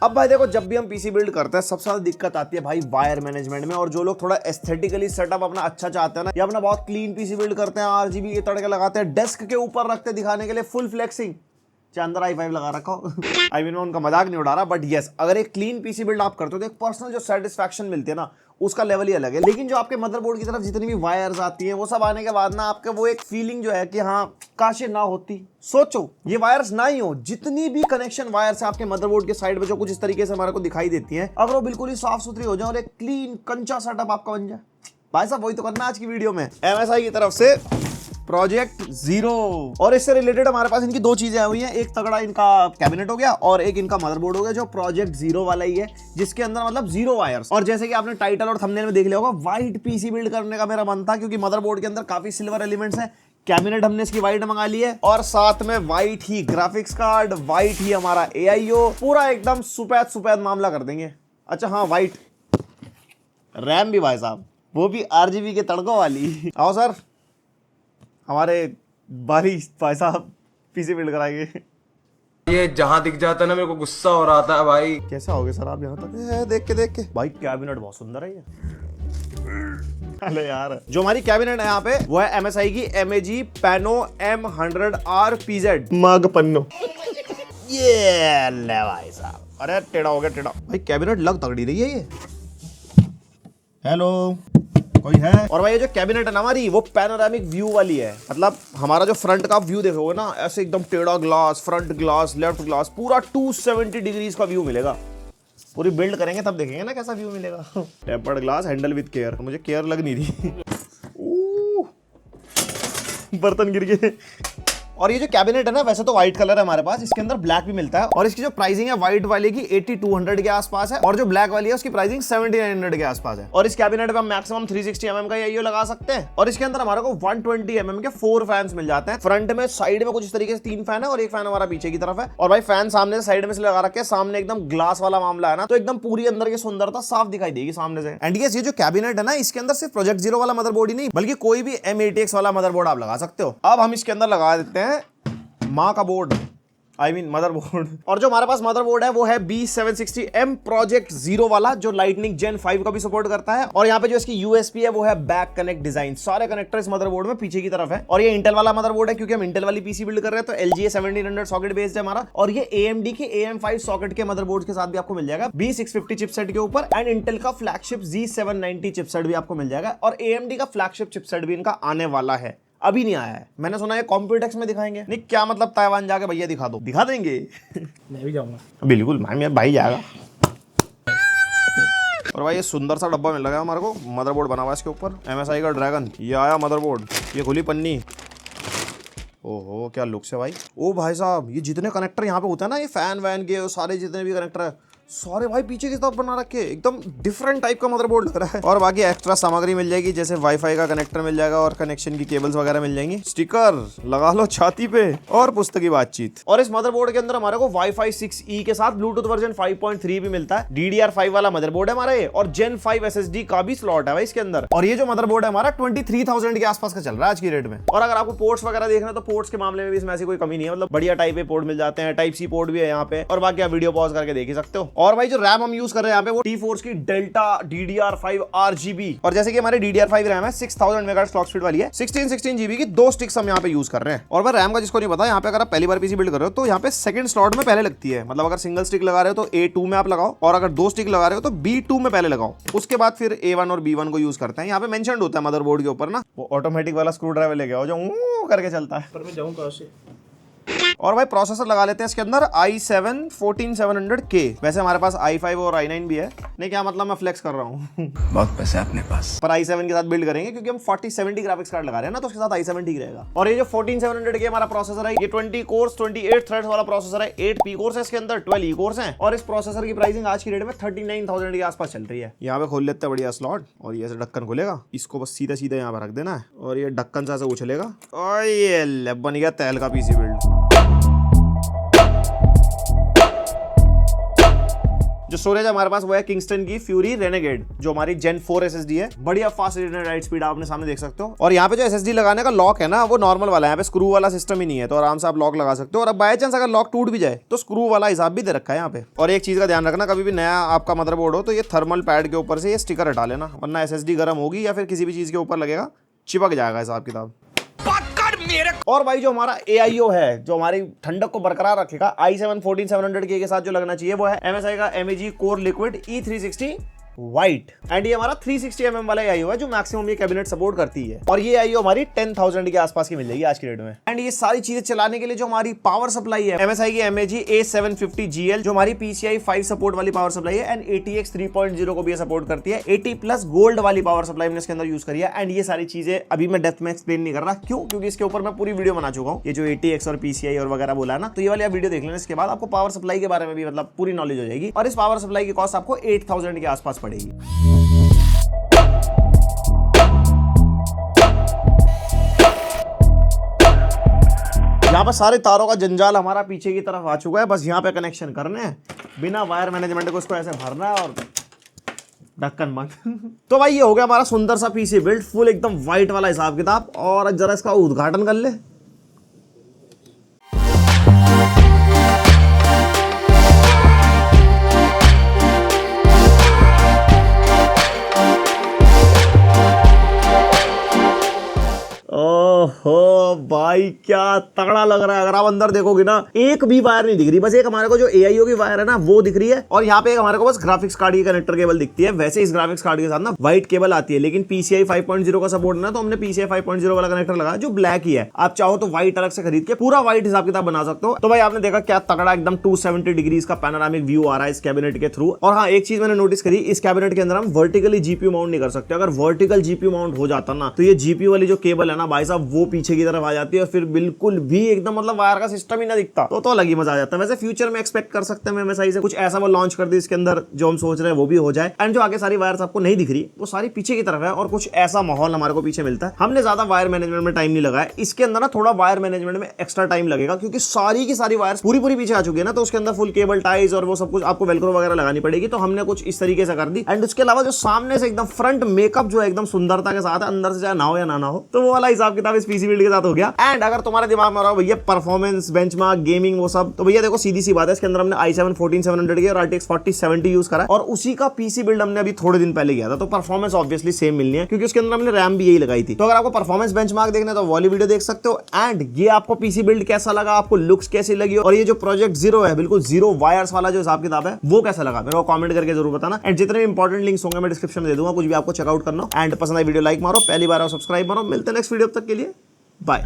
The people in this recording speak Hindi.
अब भाई देखो, जब भी हम पीसी बिल्ड करते हैं सबसे ज्यादा दिक्कत आती है भाई वायर मैनेजमेंट में। और जो लोग थोड़ा एस्थेटिकली सेटअप अपना अच्छा चाहते हैं ना, या अपना बहुत क्लीन पीसी बिल्ड करते हैं, आरजीबी के तड़के लगाते हैं, डेस्क के ऊपर रखते दिखाने के लिए, फुल फ्लेक्सिंग, चाहे अंदर i5 लगा रखा हो आई मीन मैं उनका मजाक नहीं उड़ा रहा, बट यस, अगर एक क्लीन पीसी बिल्ड आप करते हो तो एक पर्सनल जो सेटिस्फैक्शन मिलती है ना, उसका लेवल ही अलग है। लेकिन जो आपके मदरबोर्ड की तरफ जितनी भी वायर्स आती हैं, वो सब आने के बाद ना आपके वो एक फीलिंग जो है कि हाँ काश ये ना होती। सोचो ये वायर्स ना ही हो, जितनी भी कनेक्शन वायर्स है आपके मदरबोर्ड के साइड में जो कुछ इस तरीके से हमारे को दिखाई देती है, अगर वो बिल्कुल ही साफ सुथरी हो जाए और एक क्लीन कंचा सेटअप आपका बन जाए, भाई साहब वही तो करना है आज की वीडियो में। MSI की तरफ से प्रोजेक्ट जीरो, और इससे रिलेटेड हमारे पास इनकी दो चीजें आई हुई हैं। एक तगड़ा इनका कैबिनेट हो गया और एक इनका मदरबोर्ड हो गया जो प्रोजेक्ट जीरो वाला ही है, जिसके अंदर मतलब जीरो वायर्स। और जैसे कि आपने टाइटल और थंबनेल में देख लिया होगा, व्हाइट पीसी बिल्ड करने का मेरा मन था, क्योंकि मदरबोर्ड के अंदर काफी सिल्वर एलिमेंट्स हैं। कैबिनेट हमने इसकी व्हाइट मंगा ली है, और साथ में व्हाइट ही ग्राफिक्स कार्ड, व्हाइट ही हमारा AIO, पूरा एकदम सुपैद सुपैद मामला कर देंगे। अच्छा हाँ, व्हाइट रैम भी भाई साहब, वो भी RGB के तड़कों वाली। आओ सर, हमारे भाई साहब पीसी बिल्ड कराएंगे। ये जहां दिख जाता है ना, मेरे को गुस्सा हो रहा था भाई। कैसे आओगे सर आप यहाँ तक? देख के भाई कैबिनेट बहुत सुंदर है ये। अरे यार, जो हमारी कैबिनेट है यहाँ पे वो है MSI की MAG Pano M100R PZ मग पन्नो। ये ले भाई साहब, अरे टेढ़ा हो गया टेढ़ा। भाई कैबिनेट लग तगड़ी रही है ये। हेलो, कोई है? और भाई ये जो कैबिनेट है ना हमारी, वो पैनोरामिक व्यू वाली है। मतलब हमारा जो फ्रंट का व्यू देखोगे ना, ऐसे एकदम टेढ़ा glass, front glass, left glass, पूरा 270 डिग्रीज का व्यू मिलेगा। पूरी बिल्ड करेंगे तब देखेंगे ना कैसा व्यू मिलेगा। Tapered glass, handle with care. मुझे केयर लग नहीं रही। बर्तन गिर गए। और ये जो कैबिनेट है ना, वैसे तो व्हाइट कलर है हमारे पास, इसके अंदर ब्लैक भी मिलता है। और इसकी जो प्राइसिंग है व्हाइट वाले की 8200 के आसपास है, और जो ब्लैक वाली है उसकी प्राइसिंग 7900 के आसपास है। और इस कैबिनेट में हम मैक्सिमम 360 mm का AIO लगा सकते हैं। और इसके अंदर हमारे को 120 mm के 4 फैंस मिल जाते हैं। फ्रंट में, साइड में कुछ इस तरीके से 3 फैन है, और एक फैन हमारा पीछे की तरफ है। और भाई फैन सामने से, साइड में से लगा रखे हैं। सामने एकदम ग्लास वाला मामला है ना, तो एकदम पूरी अंदर की सुंदरता साफ दिखाई देगी सामने से। एंड ये जो कैबिनेट है ना, इसके अंदर सिर्फ प्रोजेक्ट जीरो वाला मदरबोर्ड ही नहीं, बल्कि कोई भी M80X वाला मदरबोर्ड आप लगा सकते हो। अब हम इसके अंदर लगा देते हैं माँ का बोर्ड, आई मीन मदरबोर्ड। और जो हमारे पास मदरबोर्ड है वो है B760M प्रोजेक्ट जीरो वाला, जो लाइटनिंग Gen 5 का भी सपोर्ट करता है। और यहाँ पे जो इसकी USP है वो है बैक कनेक्ट डिजाइन। सारे कनेक्टर इस मदरबोर्ड में पीछे की तरफ है। और ये इंटेल वाला मदरबोर्ड है, क्योंकि हम इंटेल वाली पीसी बिल्ड कर रहे हैं, तो LGA 1700 सॉकेट बेस्ड है हमारा। और ये AMD के AM5 सॉकेट के मदरबोर्ड के साथ भी आपको मिल जाएगा B650 चिपसेट के ऊपर। एंड इंटेल का फ्लैगशिप Z790 चिपसेट भी आपको मिल जाएगा। और AMD का फ्लैगशिप चिपसेट भी इनका आने वाला है, अभी नहीं आया है। मैंने सुना है कॉम्प्यूटेक्स में दिखाएंगे। नहीं क्या मतलब, ताइवान जाके भैया दिखा दो, दिखा देंगे। मैं भी जाऊंगा। बिल्कुल भाई जाएगा। और भाई ये सुंदर सा डब्बा मिल रहा है हमारे को, मदरबोर्ड बना हुआ है इसके ऊपर, MSI का ड्रैगन। ये आया मदरबोर्ड, ये खुली पन्नी। ओहो क्या लुक्स है भाई। ओ भाई साहब, ये जितने कनेक्टर यहाँ पे होते हैं ना, ये फैन वैन के सारे जितने भी कनेक्टर है, सारे भाई पीछे की तरफ बना रखे, एकदम डिफरेंट टाइप का मदरबोर्ड लग रहा है। और बाकी एक्स्ट्रा सामग्री मिल जाएगी, जैसे वाईफाई का कनेक्टर मिल जाएगा, और कनेक्शन की केबल्स वगैरह मिल जाएंगी। स्टिकर लगा लो छाती पे, और पुस्तक की बातचीत। और इस मदरबोर्ड के अंदर हमारे को Wi-Fi 6E के साथ ब्लूटूथ वर्जन 5.3 भी मिलता है। DDR5 वाला मदरबोर्ड है हमारा ये, और Gen 5 SSD का भी स्लॉट है भाई इसके अंदर। और ये जो मदरबोर्ड है हमारा 23,000 के आसपास का चल रहा है आज की रेट में। और अगर आपको पोर्ट्स वगैरह देखना है, तो पोर्ट्स के मामले में भी इसमें ऐसी कोई कमी नहीं है। मतलब बढ़िया टाइप ए पोर्ट मिल जाते हैं, टाइप C पोर्ट भी है यहाँ पे। और बाकी आप वीडियो पॉज करके देख ही सकते हो। और भाई जो रैम हम यूज कर रहे हैं यहाँ पे, वो T-Force की डेल्टा DDR5 RGB। और जैसे कि हमारे DDR5 रैम है 6000 मेगाहर्ट्ज क्लॉक स्पीड वाली है, 16 GB की 2 स्टिक्स हम यहाँ पे यूज कर रहे हैं। और भाई रैम का जिसको नहीं पता, यहाँ पे अगर आप पहली बार पीसी बिल्ड कर रहे हो, तो यहाँ पे सेकंड स्लॉट में पहले लगती है। मतलब अगर सिंगल स्टिक लगा रहे हो तो A2 में आप लगाओ, और अगर 2 स्टिक लगा रहे हो तो B2 में पहले लगाओ। उसके बाद फिर A1 और B1 को यूज करते हैं। यहाँ पे मेंशन्ड होता है मदरबोर्ड के ऊपर ना, वो ऑटोमेटिक वाला स्क्रू ड्राइवर लेके आओ जो करके चलता है। पर मैं जाऊं कहां से? और भाई प्रोसेसर लगा लेते हैं इसके अंदर i7 14700K। वैसे हमारे पास i5 और i9 भी है। नहीं क्या मतलब मैं फ्लेक्स कर रहा हूँ। बहुत पैसे अपने पास। पर i7 के साथ बिल्ड करेंगे, क्योंकि हम 4070 ग्राफिक्स कार्ड लगा रहे हैं ना, तो उसके साथ i7 ठीक रहेगा। और ये जो 14700K हमारा प्रोसेसर है, ये 20 कोर्स 28 थ्रेड्स वाला प्रोसेसर है। 8 P कोर्स है इसके अंदर, 12 E कोर्स हैं। और इस प्रोसेसर की प्राइसिंग आज की डेट में 39,000 के आसपास चल रही है। यहाँ पे खोल लेते हैं बढ़िया स्लॉट, और ये ढक्कन खुलेगा, इसको बस सीधा सीधा यहाँ पे रख देना है, और ये ढक्कन से ऐसे उछलेगा, और ये बन गया तेल का पीसी बिल्ड। जो स्टोरेज हमारे पास वो है किंगस्टन की फ्यूरी रेनेगेड, जो हमारी Gen 4 SSD है। बढ़िया फास्ट राइट स्पीड आपने सामने देख सकते हो। और यहाँ पे जो SSD लगाने का लॉक है ना, वो नॉर्मल वाला है, यहाँ पे स्क्रू वाला सिस्टम ही नहीं है, तो आराम से आप लॉक लगा सकते हो। और अब बाय चांस अगर लॉक टूट भी जाए तो स्क्रू वाला हिसाब भी दे रखा है यहाँ पे। और एक चीज का ध्यान रखना, कभी भी नया आपका मदरबोर्ड हो तो ये थर्मल पैड के ऊपर से ये स्टिकर हटा लेना, वरना SSD गर्म होगी या फिर किसी भी चीज के ऊपर लगेगा, चिपक जाएगा हिसाब किताब। और भाई जो हमारा AIO है, जो हमारी ठंडक को बरकरार रखेगा, i7 14700K के साथ जो लगना चाहिए वो है MSI का MEG core liquid E360 white. And ये हमारा 360 mm वाला AIO है, जो मैक्सिमम ये कैबिनेट सपोर्ट करती है। और ये AIO हमारी 10,000 के आसपास की मिल जाएगी आज की डेट में। एंड ये सारी चीजें चलाने के लिए जो हमारी पावर सप्लाई है, MSI की MEG A750GL, जो हमारी PCI 5 सपोर्ट वाली पावर सप्लाई है, एंड ATX 3.0 को भी सपोर्ट करती है। 80+ गोल्ड वाली पावर सप्लाई मैंने इसके अंदर यूज करी है। एंड ये सारी चीजें अभी मैं डेप्थ में एक्सप्लेन नहीं कर रहा, क्यों? क्योंकि इसके ऊपर मैं पूरी वीडियो बना चुका हूँ। ये जो ATX और PCI और वगैरह बोला है ना, तो ये वाली आप वीडियो देख लेना। इसके बाद आपको पावर सप्लाई के बारे में भी मतलब पूरी नॉलेज हो जाएगी। और इस पावर सप्लाई की कॉस्ट आपको 8,000 के आसपास पड़ेगी। यहाँ पर सारे तारों का जंजाल हमारा पीछे की तरफ आ चुका है, बस यहाँ पे कनेक्शन करने हैं, बिना वायर मैनेजमेंट को इसको ऐसे भरना है और ढक्कन बंद। तो भाई ये हो गया हमारा सुंदर सा पीसी बिल्ड, फुल एकदम व्हाइट वाला हिसाब किताब। और जरा इसका उद्घाटन कर ले। ओहो भाई क्या तगड़ा लग रहा है। अगर आप अंदर देखोगे ना, एक भी वायर नहीं दिख रही, बस एक हमारे को जो AIO की वायर है ना वो दिख रही है। और यहाँ पे एक हमारे को बस ग्राफिक्स कार्ड की कनेक्टर केबल दिखती है। वैसे इस ग्राफिक्स कार्ड के साथ ना व्हाइट केबल आती है, लेकिन PCI 5.0 का सपोर्ट है ना, तो हमने PCI 5.0 वाला कनेक्टर लगाया जो ब्लैक ही है। आप चाहो तो व्हाइट अलग से खरीद के पूरा व्हाइट हिसाब किताब बना सकते हो। तो भाई आपने देखा क्या तगड़ा एकदम 270 डिग्रीज का पैनोरामिक व्यू आ रहा है इस कैबिनेट के थ्रू। और हाँ, एक चीज मैंने नोटिस करी, इस कैबिनेट के अंदर हम वर्टिकली GPU माउंट नहीं कर सकते। अगर वर्टिकल GPU माउंट हो जाता ना, तो ये GPU वाली जो केबल है ना भाई साहब, वो पीछे की तरफ आ जाती है और फिर बिल्कुल भी एकदम मतलब वायर का सिस्टम ही ना दिखता, तो अलग ही मजा आ जाता है। वैसे फ्यूचर में एक्सपेक्ट कर सकते हैं MSI से कुछ ऐसा वो लॉन्च कर दे इसके अंदर, जो हम सोच रहे हैं वो भी हो जाए। एंड जो आगे सारी वायर्स आपको नहीं दिख रही, वो सारी पीछे की तरफ है और कुछ ऐसा माहौल हमारे को पीछे मिलता है। हमने ज्यादा वायर मैनेजमेंट में टाइम नहीं लगाया, इसके अंदर ना थोड़ा वायर मैनेजमेंट में एक्स्ट्रा टाइम लगेगा, क्योंकि सारी की सारी वायर्स पूरी पीछे आ चुकी है ना, तो उसके अंदर फुल केबल टाइज और वो सब कुछ आपको वेलक्रो वगैरह लगानी पड़ेगी। तो हमने कुछ इस तरीके से कर दी। एंड उसके अलावा जो सामने से एकदम फ्रंट मेकअप जो है एकदम सुंदरता के साथ है, अंदर से चाहे ना हो या ना हो, तो वो वाला हिसाब किताब इस पीसी बिल्ड के साथ हो गया। एंड अगर तुम्हारे दिमाग में रहा भैया परफॉर्मेंस, बेंचमार्क, गेमिंग वो सब, तो भैया देखो सीधी सी बात है, इसके अंदर हमने i7 14700 और RTX 4070 यूज करा है। और उसी का पीसी बिल्ड हमने अभी थोड़े दिन पहले किया था, तो परफॉर्मेंस ऑब्वियसली सेम मिलनी है, क्योंकि उसके अंदर हमने रैम भी यही लगाई थी। तो अगर आपको परफॉर्मेंस बेंचमार्क देखना है तो वाली वीडियो देख सकते हो। एंड ये आपको पीसी बिल्ड कैसा लगा, आपको लुक्स कैसी लगी, और ये जो प्रोजेक्ट जीरो है, बिल्कुल जीरो वायर्स वाला जो हिसाब किताब है, वो कैसा लगा मेरे को कमेंट करके जरूर बताना। एंड जितने भी इंपॉर्टेंट लिंक्स होंगे मैं डिस्क्रिप्शन में दे दूंगा, कुछ भी आपको चेकआउट करना। एंड पसंद आई वीडियो लाइक मारो, पहली बार आओ सब्सक्राइब मारो। मिलते हैं नेक्स्ट वीडियो तक के लिए, बाय।